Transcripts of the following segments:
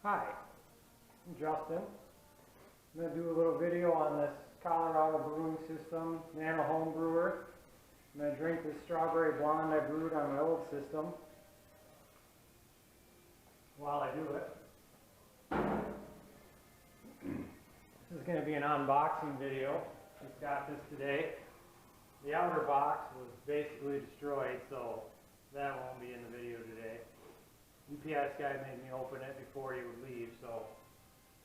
Hi, I'm Justin. I'm going to do a little video on this Colorado brewing system, Nano home brewer. I'm going to drink this strawberry blonde I brewed on my old system while I do it. This is going to be an unboxing video. Just got this today. The outer box was basically destroyed, so that won't be in the video today. UPS guy made me open it before he would leave, so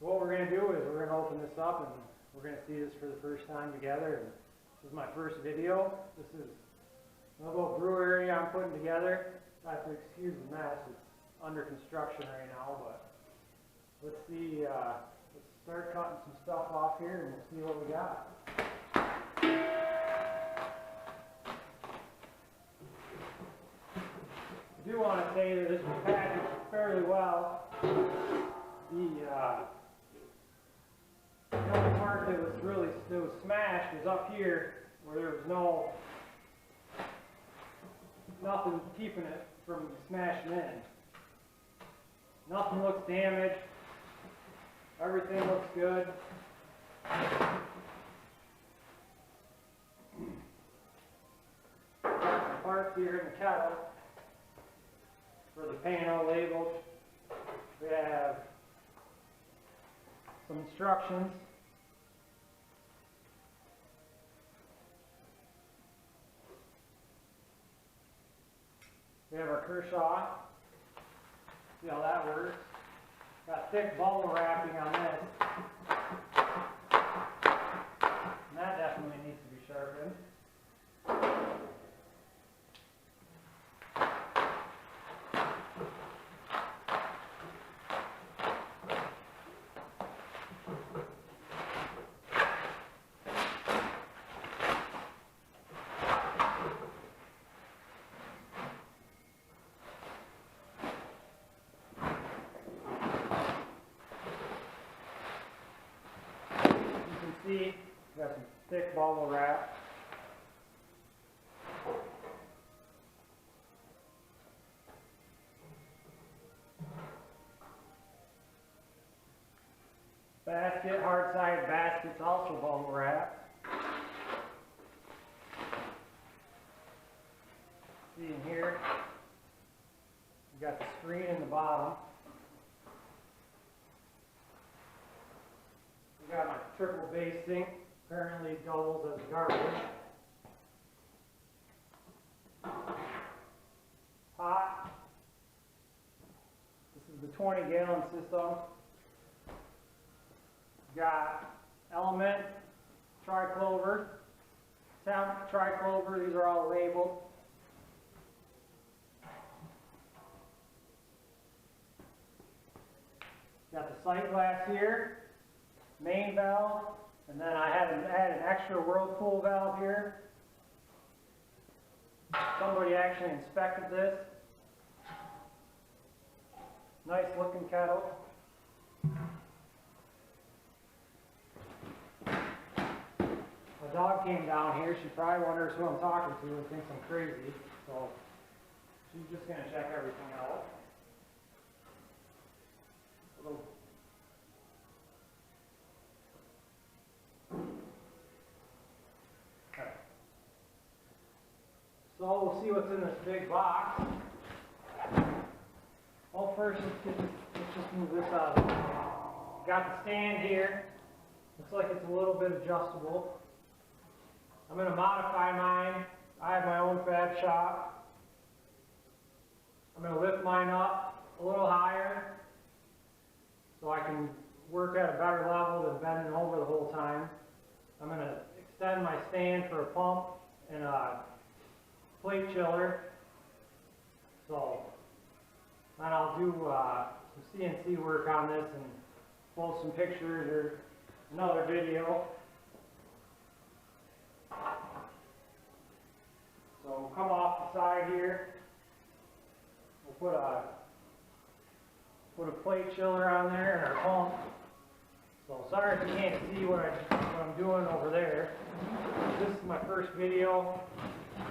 what we're going to do is we're going to open this up and we're going to see this for the first time together. And this is my first video. This is a little brewery I'm putting together. I have to excuse the mess. It's under construction right now, but let's see. Let's start cutting some stuff off here and we'll see what we got. I do want to say that this was packaged fairly well. The only part that was smashed was up here, where there was nothing keeping it from smashing in. Nothing looks damaged. Everything looks good. Got some parts here in the kettle for the panel labeled. We have some instructions. We have our Kershaw. See how that works. Got thick bubble wrapping on this. And that definitely needs to be sharpened. See, we got some thick bubble wrap. Basket, hard side basket's also bubble wrap. See in here, we got the screen in the bottom. We got my triple base sink, apparently doubles as garbage. Pot. This is the 20-gallon system. Got element, triclover, temp, triclover, these are all labeled. Got the sight glass here. Main valve, and then I had to add an extra whirlpool valve here. Somebody actually inspected this. Nice looking kettle. My dog came down here. She probably wonders who I'm talking to and thinks I'm crazy. So she's just going to check everything out. So we'll see what's in this big box. Well, first let's just move this out of the way. Got the stand here. Looks like it's a little bit adjustable. I'm going to modify mine. I have my own fab shop. I'm going to lift mine up a little higher so I can work at a better level than bending over the whole time. I'm going to extend my stand for a pump and a plate chiller. So then I'll do some CNC work on this and post some pictures or another video. So we'll come off the side here. We'll put a plate chiller on there and our pump. So sorry if you can't see what I'm doing over there. This is my first video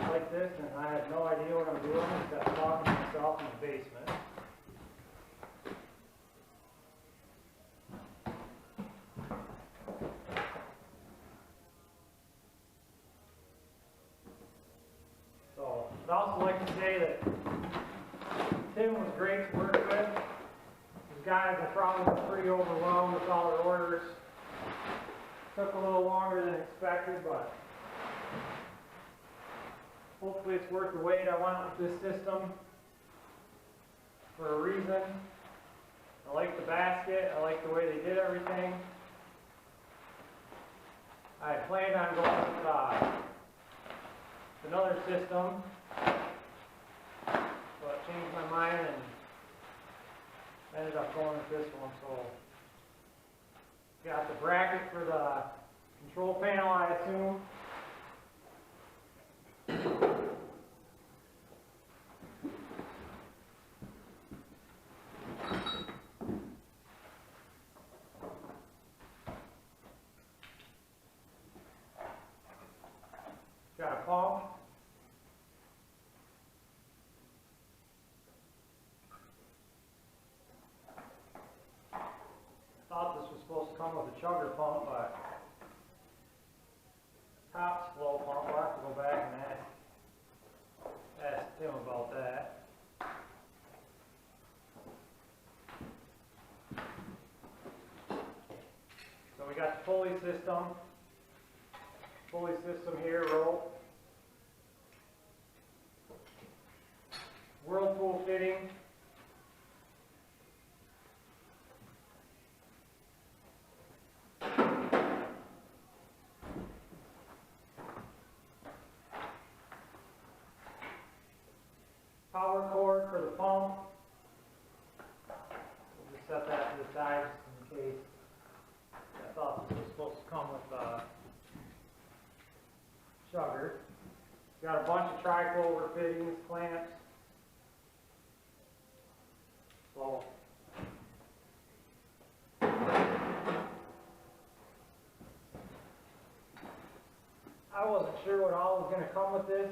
like this, and I have no idea what I'm doing except talking to myself in the basement. I'd also like to say that Tim was great to work with. These guys are probably pretty overwhelmed with all their orders. Took a little longer than expected, but hopefully it's worth the wait. I went with this system for a reason. I like the basket. I like the way they did everything. I had planned on going with another system, but changed my mind and ended up going with this one. So got the bracket for the control panel, I assume. Got a pump. I thought this was supposed to come with a chugger pump, but top flow pump. We'll have to go back and ask Tim about that. So we got the pulley system. Pulley system here, rope. Whirlpool fitting. Power cord for the pump. We'll just set that to the side just in case. I thought this was supposed to come with a chugger. Got a bunch of tri-clover fittings, clamps. So I wasn't sure what all was going to come with this.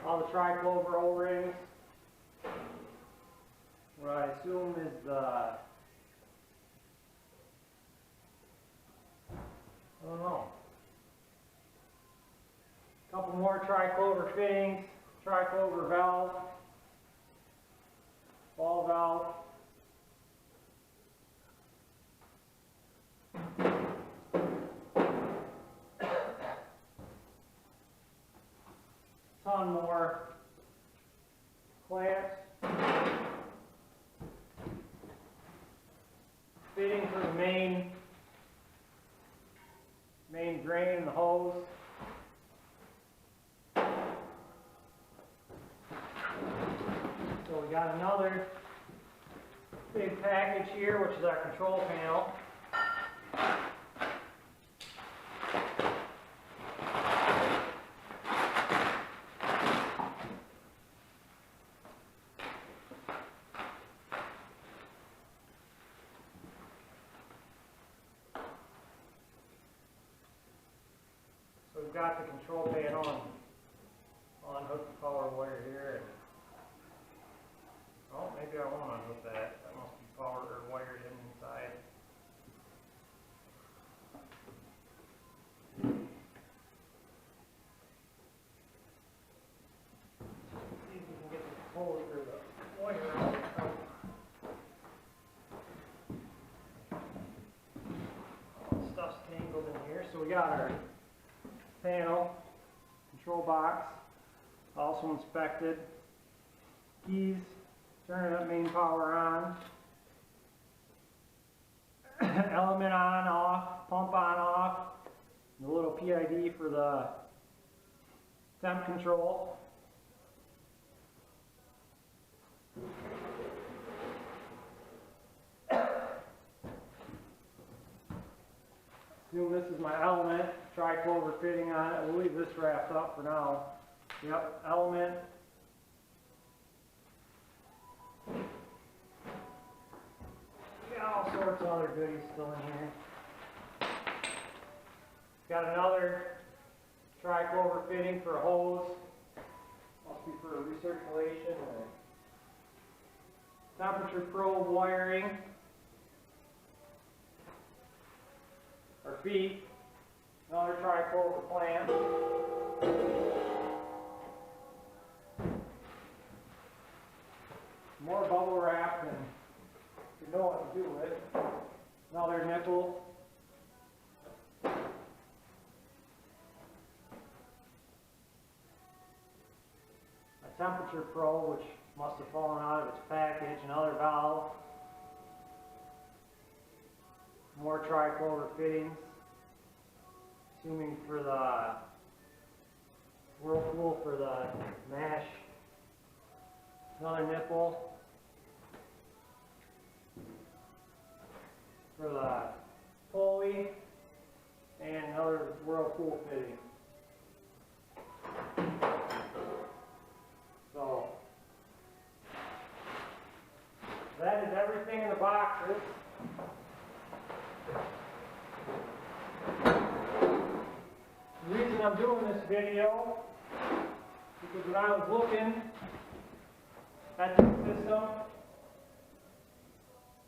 All the tri-clover O-rings. What I assume is the, I don't know. A couple more tri-clover fittings, tri-clover valve, ball valve. Ton more clamps. Fitting for the main drain and the hose. So we got another big package here, which is our control panel. So we've got the control panel on hook the power wire here. Oh, maybe I won't unhook that. That must be power or wired in inside. See if we can get the hose or the wire out. All the stuff's tangled in here. So we got our panel, control box, also inspected. Keys. Turning up main power on, element on, off, pump on, off, and the little PID for the temp control. Assume this is my element, tri-clover fitting on it. We'll leave this wrapped up for now. Yep, element. All sorts of other goodies still in here. Got another tri-clover fitting for a hose. Must be for recirculation or temperature probe wiring. Our feet. Another tri-clover clamp. more bubble wrap than you know what to do with. Another nipple. A temperature probe, which must have fallen out of its package. Another valve. More tri-clover fittings. Assuming for the whirlpool for the mash. Another nipple. For the pulley, and another whirlpool fitting. So that is everything in the boxes. The reason I'm doing this video is because when I was looking at the system,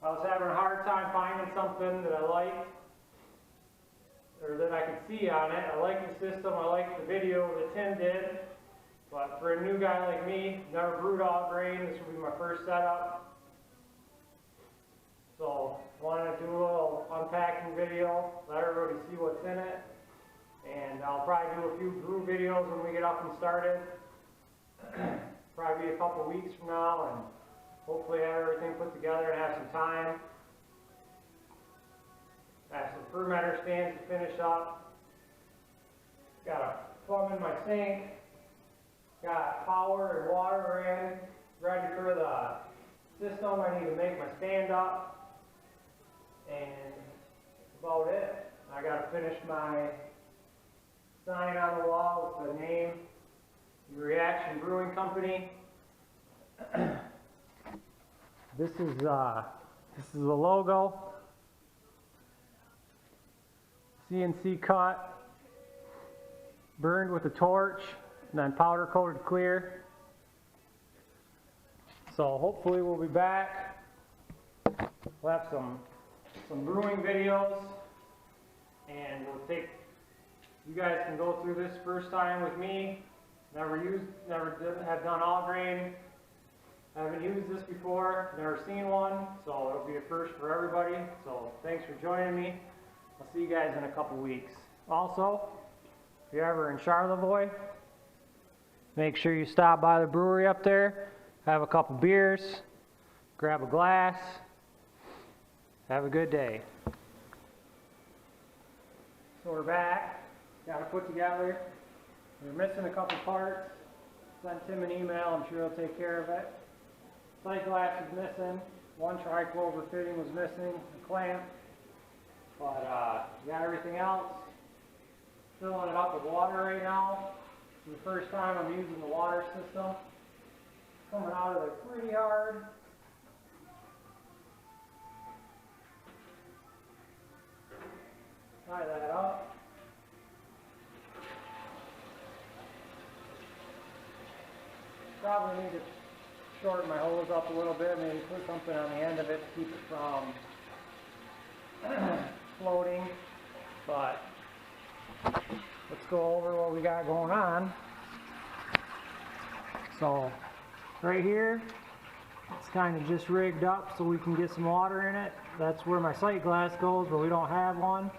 I was having a hard time finding something that I liked, or that I could see on it. I like the system, I like the video that Tim did, but for a new guy like me, never brewed all grain, this will be my first setup. So, I wanted to do a little unpacking video, let everybody see what's in it, and I'll probably do a few brew videos when we get up and started. Probably a couple weeks from now, and hopefully have everything put together and have some time. Have some fermenter stands to finish up. Got a plumb in my sink. Got power and water in. Ready for the system. I need to make my stand up. And that's about it. I got to finish my sign on the wall with the name, Reaction Brewing Company. This is the logo, CNC cut, burned with a torch, and then powder coated clear. So hopefully we'll be back. We'll have some brewing videos, and you guys can go through this first time with me. Never have done all grain. Haven't used this before, never seen one, so it'll be a first for everybody. So thanks for joining me. I'll see you guys in a couple weeks. Also, if you're ever in Charlevoix, make sure you stop by the brewery up there, have a couple beers, grab a glass, have a good day. So we're back, got to put together. We're missing a couple parts. Send Tim an email, I'm sure he'll take care of it. Sight glass is missing, one tri-clover fitting was missing, a clamp, but we got everything else. Filling it up with water right now. This is the first time I'm using the water system. Coming out of it pretty hard. Tie that up. Probably need to shorten my hose up a little bit, maybe put something on the end of it to keep it from floating, but let's go over what we got going on. So right here, it's kind of just rigged up so we can get some water in it. That's where my sight glass goes, but we don't have one.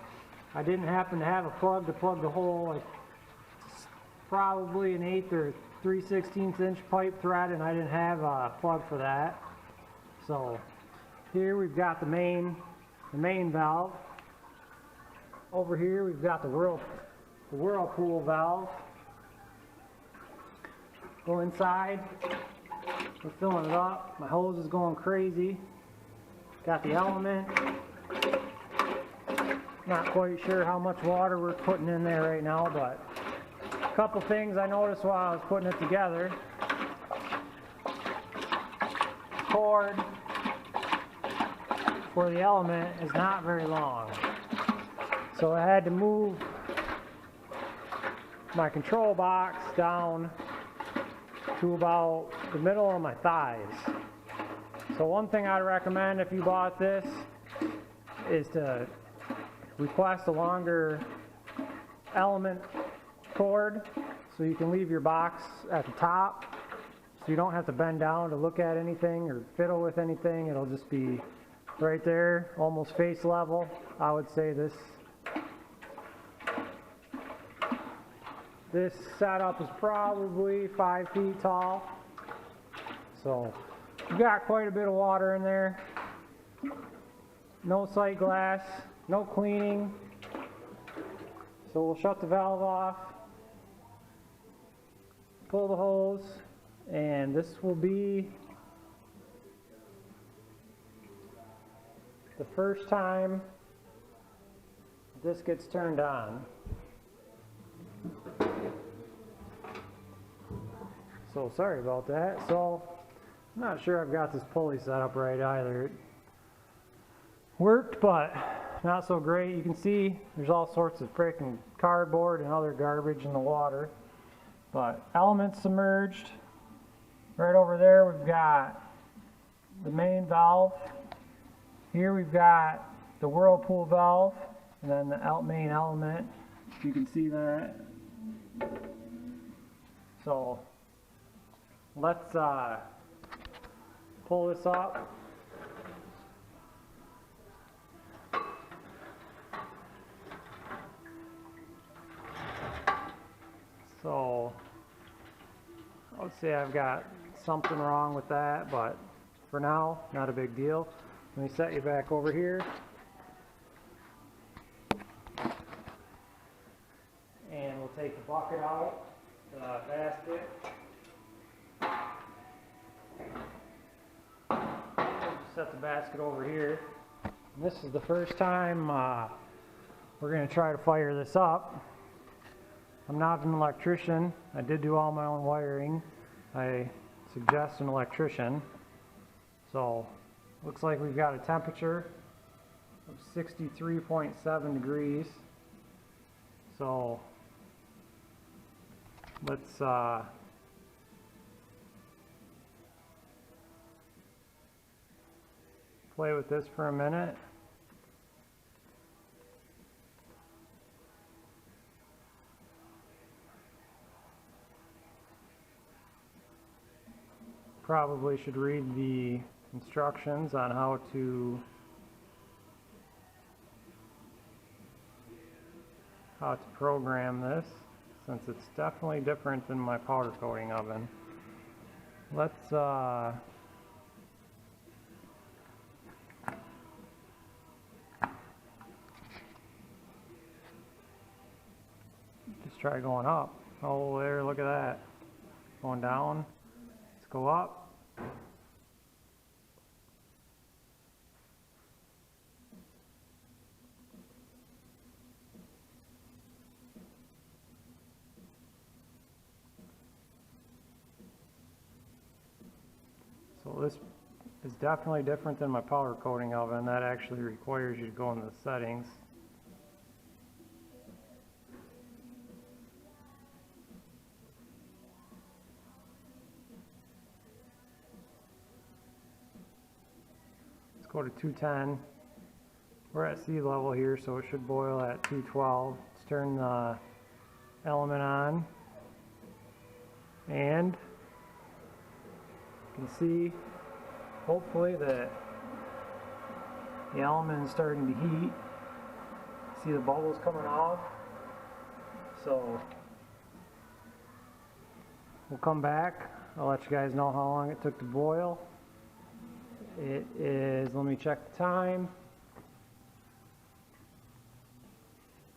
I didn't happen to have a plug to plug the hole. It's probably an 1/8 or 3/16 inch pipe thread, and I didn't have a plug for that. So here we've got the main valve. Over here we've got the whirlpool valve. Go inside. We're filling it up. My hose is going crazy. Got the element. Not quite sure how much water we're putting in there right now, but a couple things I noticed while I was putting it together. Cord for the element is not very long, so I had to move my control box down to about the middle of my thighs. So one thing I'd recommend if you bought this is to request a longer element cord so you can leave your box at the top so you don't have to bend down to look at anything or fiddle with anything. It'll just be right there, almost face level. I would say this setup is probably 5 feet tall. So you've got quite a bit of water in there. No sight glass, no cleaning. So we'll shut the valve off, pull the hose, and this will be the first time this gets turned on. So sorry about that. So I'm not sure I've got this pulley set up right either. It worked, but not so great. You can see there's all sorts of freaking cardboard and other garbage in the water. But elements submerged. Right over there we've got the main valve. Here we've got the whirlpool valve and then the main element. You can see that. So let's pull this up. So I would say I've got something wrong with that, but for now, not a big deal. Let me set you back over here. And we'll take the bucket out, the basket. Just set the basket over here. And this is the first time we're going to try to fire this up. I'm not an electrician. I did do all my own wiring. I suggest an electrician. So, looks like we've got a temperature of 63.7 degrees. So, let's play with this for a minute. Probably should read the instructions on how to program this, since it's definitely different than my powder coating oven. Let's just try going up. Oh, there, look at that. Going down. Let's go up. So this is definitely different than my powder coating oven. That actually requires you to go into the settings. Let's go to 210. We're at sea level here, so it should boil at 212. Let's turn the element on, and you can see, hopefully, that the element is starting to heat. See the bubbles coming off. So we'll come back. I'll let you guys know how long it took to boil. It is, let me check the time.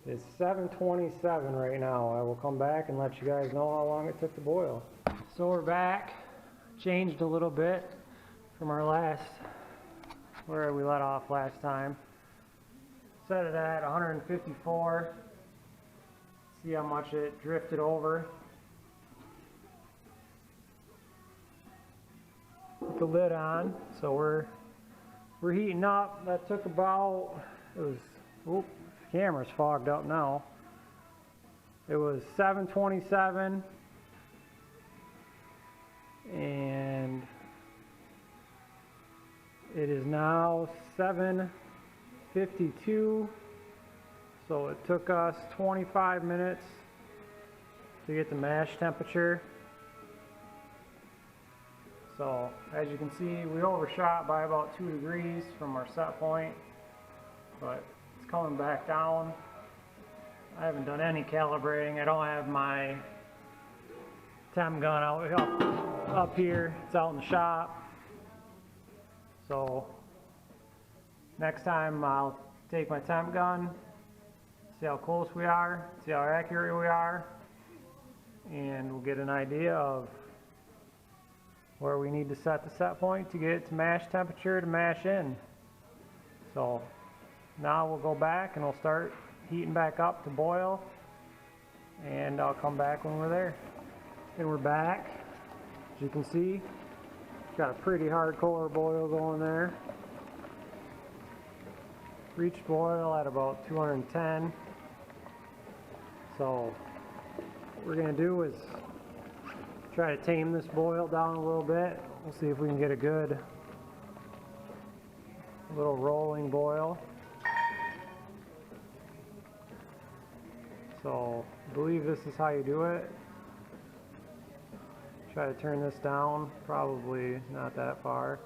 It's 7:27 right now. I will come back and let you guys know how long it took to boil. So we're back. Changed a little bit from our last, where we let off last time. Set it at 154. See how much it drifted over. Put the lid on. So we're heating up. That took about, it was, oops, the camera's fogged up now. It was 7:27. And it is now 7:52, so it took us 25 minutes to get the mash temperature. So as you can see, we overshot by about 2 degrees from our set point, but it's coming back down. I haven't done any calibrating. I don't have my temp gun up here. It's out in the shop. So next time I'll take my temp gun, see how close we are, see how accurate we are, and we'll get an idea of where we need to set the set point to get it to mash temperature to mash in. So now we'll go back and we'll start heating back up to boil, and I'll come back when we're there. And we're back. As you can see, got a pretty hardcore boil going there. Reached boil at about 210. So what we're going to do is try to tame this boil down a little bit. We'll see if we can get a good little rolling boil. So I believe this is how you do it. Try to turn this down, probably not that far.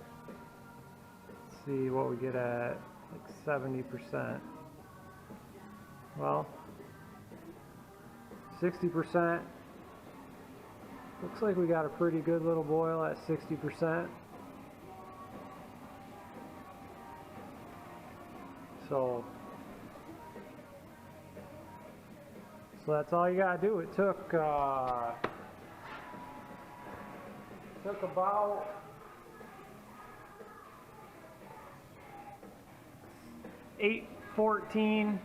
Let's see what we get at like 70%. Well, 60%. Looks like we got a pretty good little boil at 60%. So that's all you gotta do. It took about 8:14.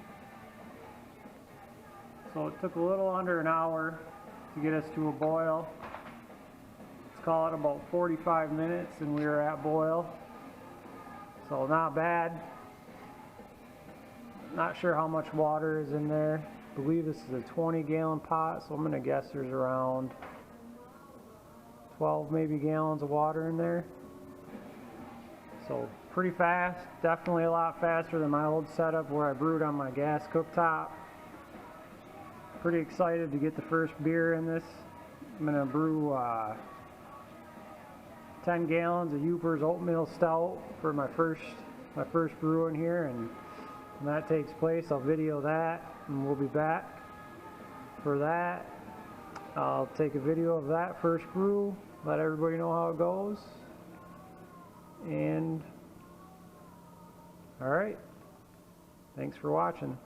So it took a little under an hour to get us to a boil. Let's call it about 45 minutes and we were at boil. So not bad. Not sure how much water is in there. I believe this is a 20-gallon pot, so I'm going to guess there's around 12 maybe gallons of water in there. So pretty fast, definitely a lot faster than my old setup where I brewed on my gas cooktop. Pretty excited to get the first beer in this. I'm going to brew 10 gallons of Uper's Oatmeal Stout for my first brew in here, and when that takes place I'll video that and we'll be back for that. I'll take a video of that first brew, let everybody know how it goes, and alright, thanks for watching.